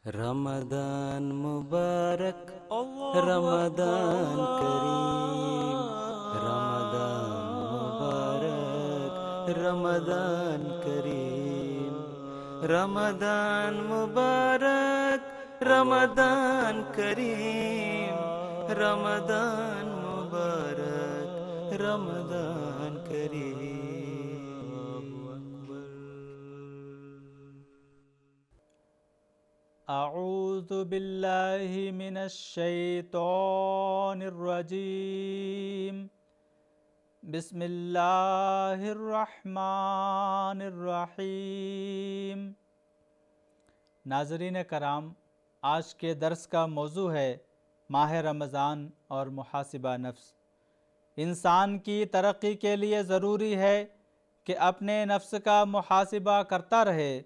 رمضان مبارک، اللہ اکبر رمضان کریم، رمضان مبارک، رمضان کریم، رمضان مبارک، رمضان کریم، رمضان مبارک، رمضان کریم۔ اعوذ باللہ من الشیطان الرجیم، بسم اللہ الرحمن الرحیم۔ ناظرین کرام، آج کے درس کا موضوع ہے ماہ رمضان اور محاسبہ نفس۔ انسان کی ترقی کے لیے ضروری ہے کہ اپنے نفس کا محاسبہ کرتا رہے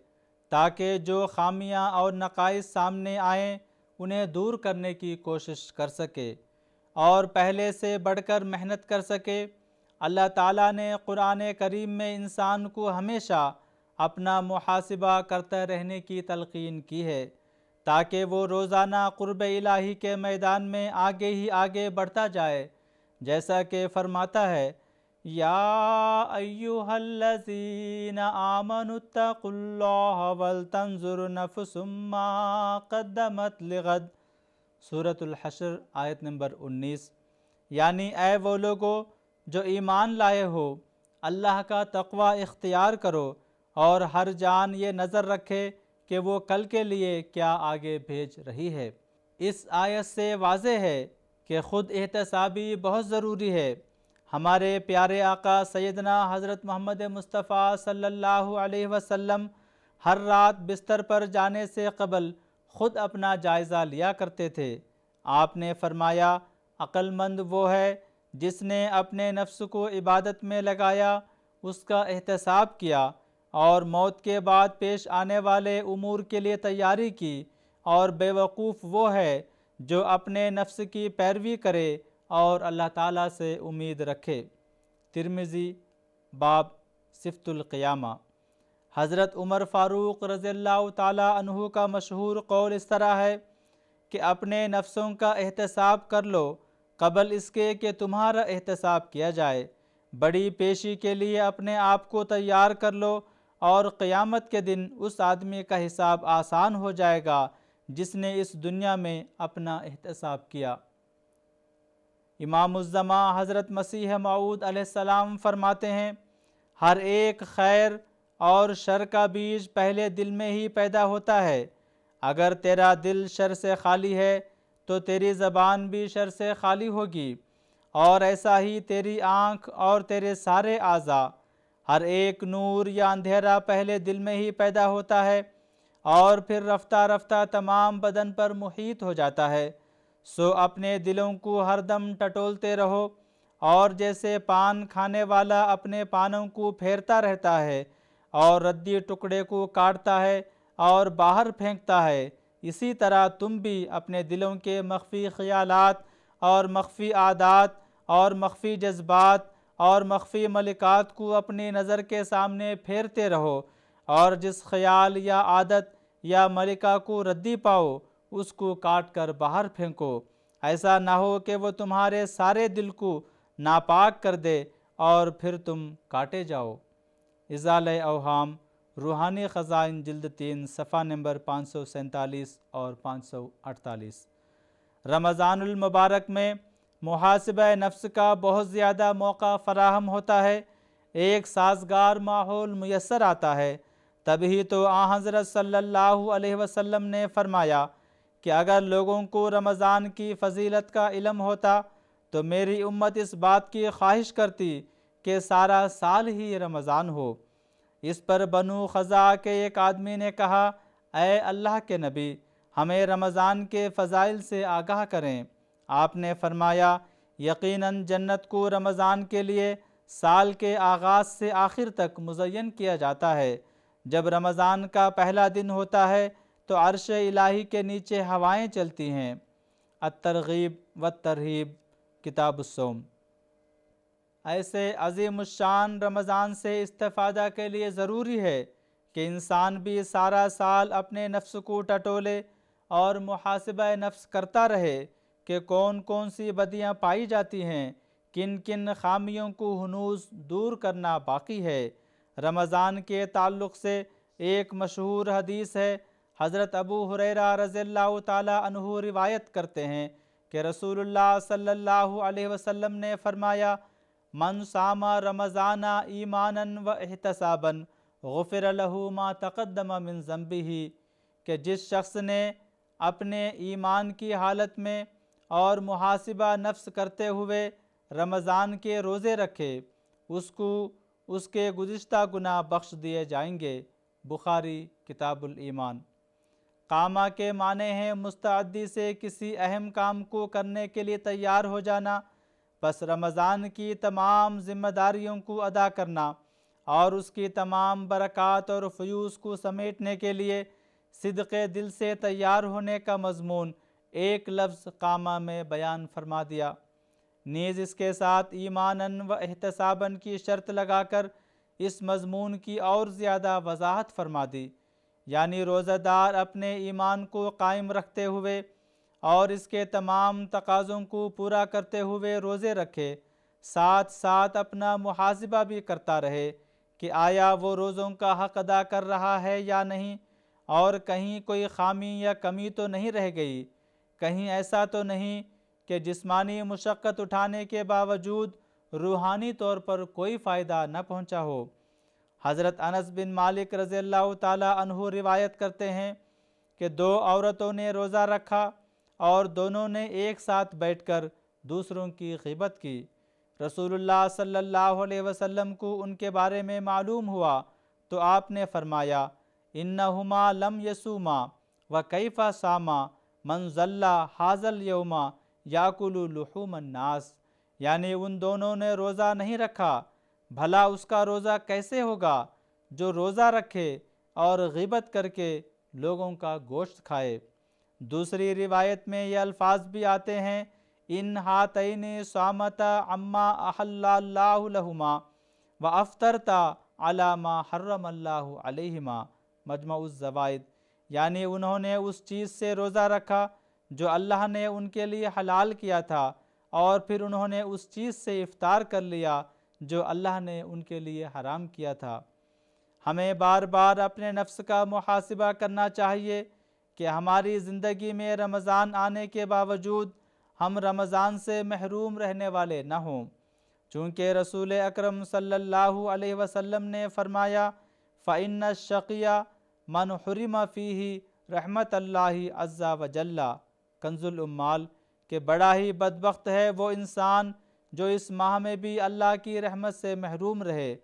تاکہ جو خامیاں اور نقائص سامنے آئیں انہیں دور کرنے کی کوشش کر سکے اور پہلے سے بڑھ کر محنت کر سکے۔ اللہ تعالیٰ نے قرآن کریم میں انسان کو ہمیشہ اپنا محاسبہ کرتے رہنے کی تلقین کی ہے تاکہ وہ روزانہ قرب الہی کے میدان میں آگے ہی آگے بڑھتا جائے، جیسا کہ فرماتا ہے یا ایھا الذین آمنوا اتقوا اللہ ولتنظر نفس ما قدمت لغد، سورۃ الحشر آیت نمبر 19۔ یعنی اے وہ لوگو جو ایمان لائے ہو، اللہ کا تقوی اختیار کرو اور ہر جان یہ نظر رکھے کہ وہ کل کے لیے کیا آگے بھیج رہی ہے۔ اس آیت سے واضح ہے کہ خود احتسابی بہت ضروری ہے۔ ہمارے پیارے آقا سیدنا حضرت محمد مصطفیٰ صلی اللہ علیہ وسلم ہر رات بستر پر جانے سے قبل خود اپنا جائزہ لیا کرتے تھے۔ آپ نے فرمایا عقل مند وہ ہے جس نے اپنے نفس کو عبادت میں لگایا، اس کا احتساب کیا اور موت کے بعد پیش آنے والے امور کے لیے تیاری کی، اور بے وقوف وہ ہے جو اپنے نفس کی پیروی کرے اور اللہ تعالیٰ سے امید رکھے۔ ترمذی باب صفت القیامہ۔ حضرت عمر فاروق رضی اللہ تعالیٰ عنہ کا مشہور قول اس طرح ہے کہ اپنے نفسوں کا احتساب کر لو قبل اس کے کہ تمہارا احتساب کیا جائے۔ بڑی پیشی کے لیے اپنے آپ کو تیار کر لو اور قیامت کے دن اس آدمی کا حساب آسان ہو جائے گا جس نے اس دنیا میں اپنا احتساب کیا۔ امام الزمان حضرت مسیح موعود علیہ السلام فرماتے ہیں ہر ایک خیر اور شر کا بیج پہلے دل میں ہی پیدا ہوتا ہے۔ اگر تیرا دل شر سے خالی ہے تو تیری زبان بھی شر سے خالی ہوگی، اور ایسا ہی تیری آنکھ اور تیرے سارے اعضاء۔ ہر ایک نور یا اندھیرا پہلے دل میں ہی پیدا ہوتا ہے اور پھر رفتہ رفتہ تمام بدن پر محیط ہو جاتا ہے۔ سو اپنے دلوں کو ہر دم ٹٹولتے رہو، اور جیسے پان کھانے والا اپنے پانوں کو پھیرتا رہتا ہے اور ردی ٹکڑے کو کاٹتا ہے اور باہر پھینکتا ہے، اسی طرح تم بھی اپنے دلوں کے مخفی خیالات اور مخفی عادات اور مخفی جذبات اور مخفی ملکات کو اپنی نظر کے سامنے پھیرتے رہو، اور جس خیال یا عادت یا ملکہ کو ردی پاؤ اس کو کاٹ کر باہر پھینکو، ایسا نہ ہو کہ وہ تمہارے سارے دل کو ناپاک کر دے اور پھر تم کاٹے جاؤ۔ ازالہ اوہام، روحانی خزائن، جلد 3، صفحہ نمبر 547 اور 548۔ رمضان المبارک میں محاسبہ نفس کا بہت زیادہ موقع فراہم ہوتا ہے، ایک سازگار ماحول میسر آتا ہے۔ تبھی تو آن حضرت صلی اللہ علیہ وسلم نے فرمایا کہ اگر لوگوں کو رمضان کی فضیلت کا علم ہوتا تو میری امت اس بات کی خواہش کرتی کہ سارا سال ہی رمضان ہو۔ اس پر بنو خزاعہ کے ایک آدمی نے کہا اے اللہ کے نبی، ہمیں رمضان کے فضائل سے آگاہ کریں۔ آپ نے فرمایا یقیناً جنت کو رمضان کے لیے سال کے آغاز سے آخر تک مزین کیا جاتا ہے۔ جب رمضان کا پہلا دن ہوتا ہے تو عرش الہی کے نیچے ہوائیں چلتی ہیں۔ الترغیب والترہیب، کتاب الصوم۔ ایسے عظیم الشان رمضان سے استفادہ کے لیے ضروری ہے کہ انسان بھی سارا سال اپنے نفس کو ٹٹولے اور محاسبہ نفس کرتا رہے کہ کون کون سی بدیاں پائی جاتی ہیں، کن کن خامیوں کو ہنوز دور کرنا باقی ہے۔ رمضان کے تعلق سے ایک مشہور حدیث ہے۔ حضرت ابو ہریرہ رضی اللہ تعالیٰ عنہ روایت کرتے ہیں کہ رسول اللہ صلی اللہ علیہ وسلم نے فرمایا، من صام رمضان ایمانا و احتسابا غفر له ما تقدم من ذنبہ، کہ جس شخص نے اپنے ایمان کی حالت میں اور محاسبہ نفس کرتے ہوئے رمضان کے روزے رکھے، اس کو اس کے گزشتہ گناہ بخش دیے جائیں گے۔ بخاری کتاب الایمان۔ قامہ کے معنی ہیں مستعدی سے کسی اہم کام کو کرنے کے لیے تیار ہو جانا، بس رمضان کی تمام ذمہ داریوں کو ادا کرنا اور اس کی تمام برکات اور فیوز کو سمیٹنے کے لیے صدق دل سے تیار ہونے کا مضمون ایک لفظ قامہ میں بیان فرما دیا۔ نیز اس کے ساتھ ایماناً و احتساباً کی شرط لگا کر اس مضمون کی اور زیادہ وضاحت فرما دی، یعنی روزہ دار اپنے ایمان کو قائم رکھتے ہوئے اور اس کے تمام تقاضوں کو پورا کرتے ہوئے روزے رکھے، ساتھ ساتھ اپنا محاسبہ بھی کرتا رہے کہ آیا وہ روزوں کا حق ادا کر رہا ہے یا نہیں، اور کہیں کوئی خامی یا کمی تو نہیں رہ گئی، کہیں ایسا تو نہیں کہ جسمانی مشقت اٹھانے کے باوجود روحانی طور پر کوئی فائدہ نہ پہنچا ہو۔ حضرت انس بن مالک رضی اللہ تعالی عنہ روایت کرتے ہیں کہ دو عورتوں نے روزہ رکھا اور دونوں نے ایک ساتھ بیٹھ کر دوسروں کی غیبت کی۔ رسول اللہ صلی اللہ علیہ وسلم کو ان کے بارے میں معلوم ہوا تو آپ نے فرمایا، انہما لم یصوما وکیف صاما من ظل ھذا اليوم یاکل لحوم الناس، یعنی ان دونوں نے روزہ نہیں رکھا، بھلا اس کا روزہ کیسے ہوگا جو روزہ رکھے اور غیبت کر کے لوگوں کا گوشت کھائے۔ دوسری روایت میں یہ الفاظ بھی آتے ہیں، ان ہاتین صامتا عما احل اللہ لہما وافطرتا علی ما حرم اللہ علیہما، مجمع الزوائد، یعنی انہوں نے اس چیز سے روزہ رکھا جو اللہ نے ان کے لیے حلال کیا تھا، اور پھر انہوں نے اس چیز سے افطار کر لیا جو اللہ نے ان کے لیے حرام کیا تھا۔ ہمیں بار بار اپنے نفس کا محاسبہ کرنا چاہیے کہ ہماری زندگی میں رمضان آنے کے باوجود ہم رمضان سے محروم رہنے والے نہ ہوں، چونکہ رسول اکرم صلی اللہ علیہ وسلم نے فرمایا، فَإِنَّ الشَّقِيَّ مَنْ حُرِمَ فِيهِ رحمت اللہ عز وجل، کنز الامال، کہ بڑا ہی بدبخت ہے وہ انسان جو اس ماہ میں بھی اللہ کی رحمت سے محروم رہے۔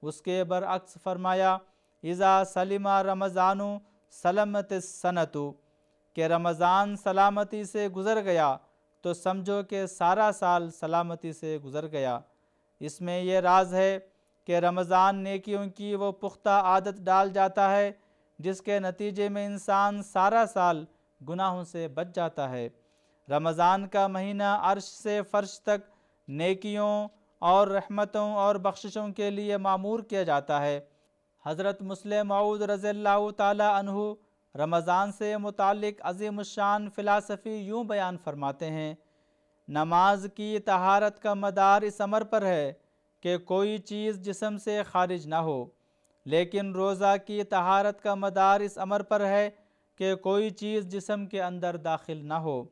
اس کے برعکس فرمایا، اذا سلم رمضان سلمت السنۃ، کہ رمضان سلامتی سے گزر گیا تو سمجھو کہ سارا سال سلامتی سے گزر گیا۔ اس میں یہ راز ہے کہ رمضان نیکیوں کی وہ پختہ عادت ڈال جاتا ہے جس کے نتیجے میں انسان سارا سال گناہوں سے بچ جاتا ہے۔ رمضان کا مہینہ عرش سے فرش تک نیکیوں اور رحمتوں اور بخششوں کے لیے معمور کیا جاتا ہے۔ حضرت مسلم موعود رضی اللہ تعالی عنہ رمضان سے متعلق عظیم الشان فلسفی یوں بیان فرماتے ہیں، نماز کی طہارت کا مدار اس امر پر ہے کہ کوئی چیز جسم سے خارج نہ ہو، لیکن روزہ کی طہارت کا مدار اس امر پر ہے کہ کوئی چیز جسم کے اندر داخل نہ ہو۔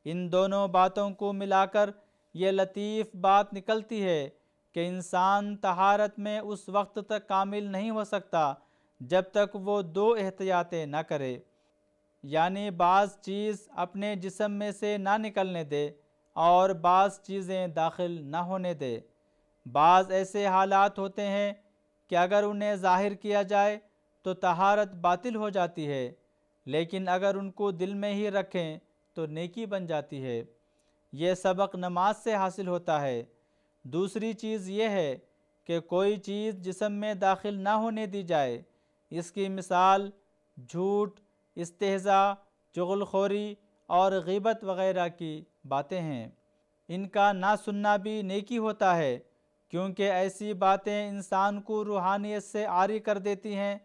ان دونوں باتوں کو ملا کر یہ لطیف بات نکلتی ہے کہ انسان طہارت میں اس وقت تک کامل نہیں ہو سکتا جب تک وہ دو احتیاطیں نہ کرے، یعنی بعض چیز اپنے جسم میں سے نہ نکلنے دے اور بعض چیزیں داخل نہ ہونے دے۔ بعض ایسے حالات ہوتے ہیں کہ اگر انہیں ظاہر کیا جائے تو طہارت باطل ہو جاتی ہے، لیکن اگر ان کو دل میں ہی رکھیں تو نیکی بن جاتی ہے۔ یہ سبق نماز سے حاصل ہوتا ہے۔ دوسری چیز یہ ہے کہ کوئی چیز جسم میں داخل نہ ہونے دی جائے۔ اس کی مثال جھوٹ، استہزاء، چغل خوری اور غیبت وغیرہ کی باتیں ہیں۔ ان کا نہ سننا بھی نیکی ہوتا ہے، کیونکہ ایسی باتیں انسان کو روحانیت سے عاری کر دیتی ہیں۔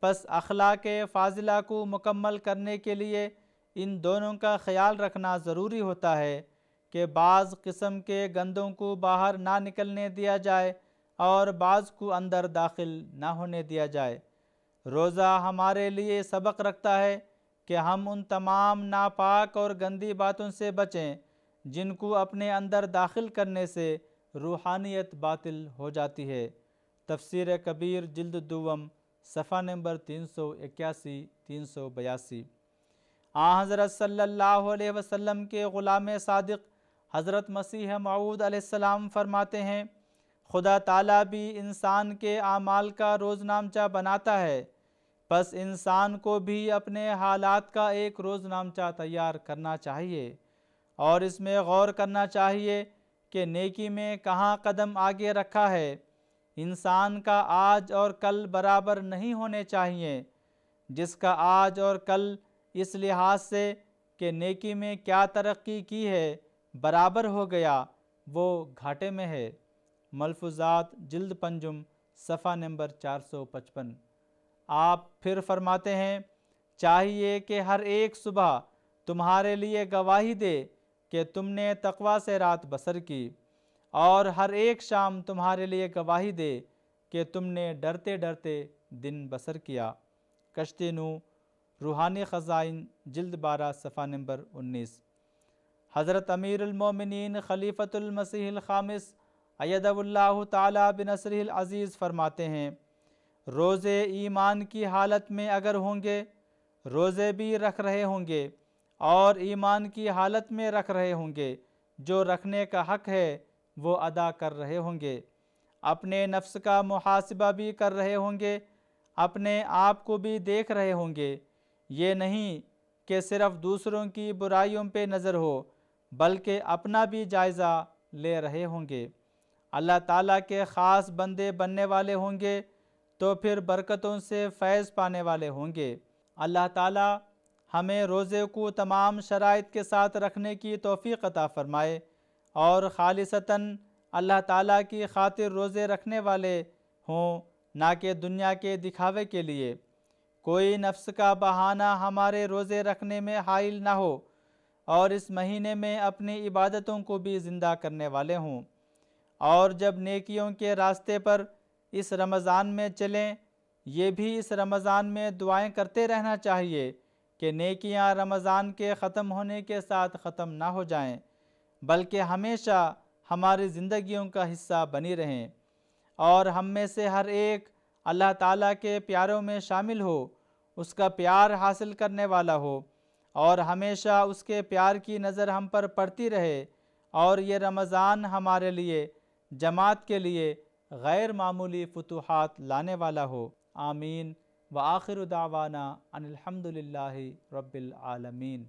پس اخلاق فاضلہ کو مکمل کرنے کے لیے ان دونوں کا خیال رکھنا ضروری ہوتا ہے کہ بعض قسم کے گندوں کو باہر نہ نکلنے دیا جائے اور بعض کو اندر داخل نہ ہونے دیا جائے۔ روزہ ہمارے لیے سبق رکھتا ہے کہ ہم ان تمام ناپاک اور گندی باتوں سے بچیں جن کو اپنے اندر داخل کرنے سے روحانیت باطل ہو جاتی ہے۔ تفسیر کبیر جلد دوم صفحہ نمبر 381 382۔ حضرت صلی اللہ علیہ وسلم کے غلام صادق حضرت مسیح موعود علیہ السلام فرماتے ہیں، خدا تعالیٰ بھی انسان کے اعمال کا روزنامچہ بناتا ہے، پس انسان کو بھی اپنے حالات کا ایک روزنامچہ تیار کرنا چاہیے اور اس میں غور کرنا چاہیے کہ نیکی میں کہاں قدم آگے رکھا ہے۔ انسان کا آج اور کل برابر نہیں ہونے چاہیے۔ جس کا آج اور کل اس لحاظ سے کہ نیکی میں کیا ترقی کی ہے برابر ہو گیا، وہ گھاٹے میں ہے۔ ملفوظات جلد پنجم صفحہ نمبر 455۔ آپ پھر فرماتے ہیں، چاہیے کہ ہر ایک صبح تمہارے لیے گواہی دے کہ تم نے تقوی سے رات بسر کی، اور ہر ایک شام تمہارے لیے گواہی دے کہ تم نے ڈرتے ڈرتے دن بسر کیا۔ کشتی نو روحانی خزائن جلد 12 صفحہ نمبر 19۔ حضرت امیر المومنین خلیفۃ المسیح الخامس ایدہ اللہ تعالی بنصرہ العزیز فرماتے ہیں، روزے ایمان کی حالت میں اگر ہوں گے، روزے بھی رکھ رہے ہوں گے اور ایمان کی حالت میں رکھ رہے ہوں گے، جو رکھنے کا حق ہے وہ ادا کر رہے ہوں گے، اپنے نفس کا محاسبہ بھی کر رہے ہوں گے، اپنے آپ کو بھی دیکھ رہے ہوں گے، یہ نہیں کہ صرف دوسروں کی برائیوں پہ نظر ہو بلکہ اپنا بھی جائزہ لے رہے ہوں گے، اللہ تعالیٰ کے خاص بندے بننے والے ہوں گے تو پھر برکتوں سے فیض پانے والے ہوں گے۔ اللہ تعالیٰ ہمیں روزے کو تمام شرائط کے ساتھ رکھنے کی توفیق عطا فرمائے اور خالصتاً اللہ تعالیٰ کی خاطر روزے رکھنے والے ہوں، نہ کہ دنیا کے دکھاوے کے لیے۔ کوئی نفس کا بہانہ ہمارے روزے رکھنے میں حائل نہ ہو اور اس مہینے میں اپنی عبادتوں کو بھی زندہ کرنے والے ہوں، اور جب نیکیوں کے راستے پر اس رمضان میں چلیں، یہ بھی اس رمضان میں دعائیں کرتے رہنا چاہیے کہ نیکیاں رمضان کے ختم ہونے کے ساتھ ختم نہ ہو جائیں بلکہ ہمیشہ ہماری زندگیوں کا حصہ بنی رہیں، اور ہم میں سے ہر ایک اللہ تعالیٰ کے پیاروں میں شامل ہو، اس کا پیار حاصل کرنے والا ہو، اور ہمیشہ اس کے پیار کی نظر ہم پر پڑتی رہے، اور یہ رمضان ہمارے لیے جماعت کے لیے غیر معمولی فتوحات لانے والا ہو۔ آمین۔ وآخر دعوانا ان الحمد للہ رب العالمین۔